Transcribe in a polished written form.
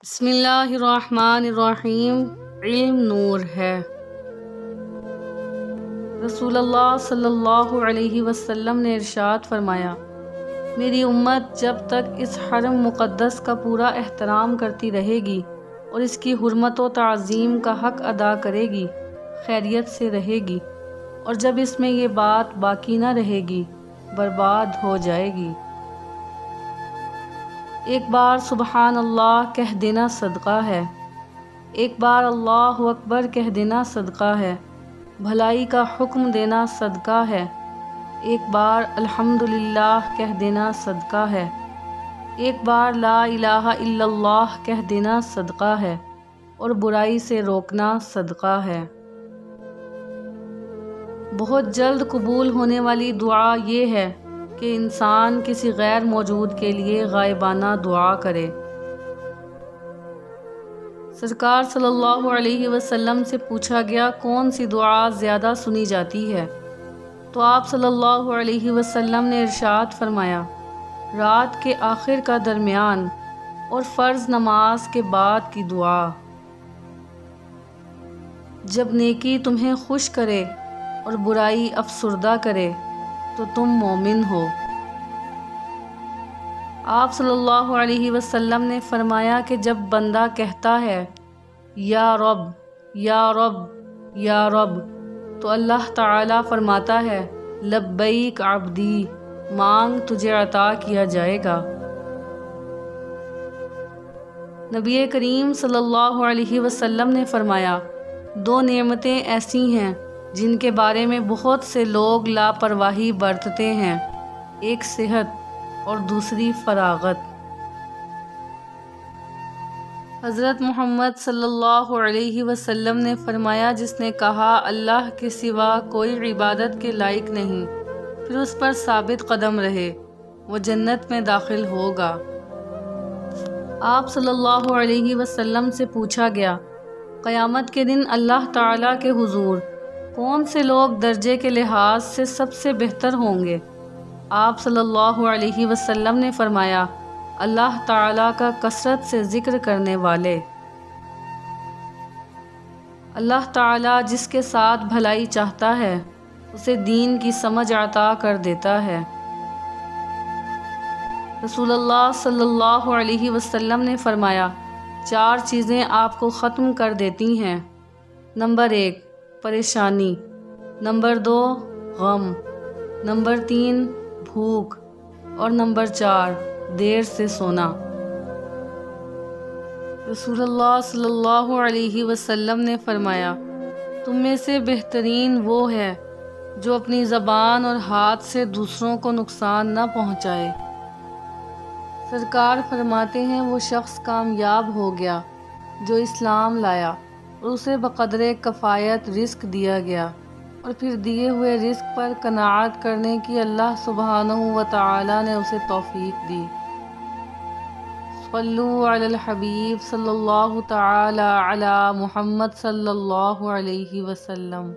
بسم اللہ الرحمن الرحیم۔ علم نور ہے۔ رسول اللہ صلی اللہ علیہ وسلم نے ارشاد فرمایا، میری امت جب تک اس حرم مقدس کا پورا احترام کرتی رہے گی اور اس کی حرمت و تعظیم کا حق ادا کرے گی، خیریت سے رہے گی، اور جب اس میں یہ بات باقی نہ رہے گی، برباد ہو جائے گی۔ ایک بار سبحان اللہ کہہ دینا صدقہ ہے، ایک بار اللہ اکبر کہہ دینا صدقہ ہے، بھلائی کا حکم دینا صدقہ ہے، ایک بار الحمدللہ کہہ دینا صدقہ ہے، ایک بار لا الہ الا اللہ کہہ دینا صدقہ ہے، اور برائی سے روکنا صدقہ ہے۔ بہت جلد قبول ہونے والی دعا یہ ہے کہ انسان کسی غیر موجود کے لیے غائبانہ دعا کرے۔ سرکار صلی اللہ علیہ وسلم سے پوچھا گیا کون سی دعا زیادہ سنی جاتی ہے، تو آپ صلی اللہ علیہ وسلم نے ارشاد فرمایا، رات کے آخر کا درمیان اور فرض نماز کے بعد کی دعا۔ جب نیکی تمہیں خوش کرے اور برائی افسردہ کرے تو تم مومن ہو۔ آپ صلی اللہ علیہ وسلم نے فرمایا کہ جب بندہ کہتا ہے یا رب یا رب یا رب، تو اللہ تعالیٰ فرماتا ہے لبیک عبدی، مانگ تجھے عطا کیا جائے گا۔ نبی کریم صلی اللہ علیہ وسلم نے فرمایا، دو نعمتیں ایسی ہیں جن کے بارے میں بہت سے لوگ لاپرواہی برتتے ہیں، ایک صحت اور دوسری فراغت۔ حضرت محمد صلی اللہ علیہ وسلم نے فرمایا، جس نے کہا اللہ کے سوا کوئی عبادت کے لائق نہیں، پھر اس پر ثابت قدم رہے، وہ جنت میں داخل ہوگا۔ آپ صلی اللہ علیہ وسلم سے پوچھا گیا، قیامت کے دن اللہ تعالیٰ کے حضور کون سے لوگ درجے کے لحاظ سے سب سے بہتر ہوں گے؟ آپ صلی اللہ علیہ وسلم نے فرمایا، اللہ تعالیٰ کا کثرت سے ذکر کرنے والے۔ اللہ تعالیٰ جس کے ساتھ بھلائی چاہتا ہے اسے دین کی سمجھ عطا کر دیتا ہے۔ رسول اللہ صلی اللہ علیہ وسلم نے فرمایا، چار چیزیں آپ کو ختم کر دیتی ہیں۔ نمبر 1 پریشانی، نمبر 2 غم، نمبر 3 بھوک، اور نمبر 4 دیر سے سونا۔ رسول اللہ صلی اللہ علیہ وسلم نے فرمایا، تم میں سے بہترین وہ ہے جو اپنی زبان اور ہاتھ سے دوسروں کو نقصان نہ پہنچائے۔ سرکار فرماتے ہیں، وہ شخص کامیاب ہو گیا جو اسلام لایا اور اسے بقدر کفایت رزق دیا گیا، اور پھر دیے ہوئے رزق پر قناعت کرنے کی اللہ سبحانہ و تعالی نے اسے توفیق دی۔ صلو علی الحبیب صلی اللہ تعالی علی محمد صلی اللہ علیہ وسلم۔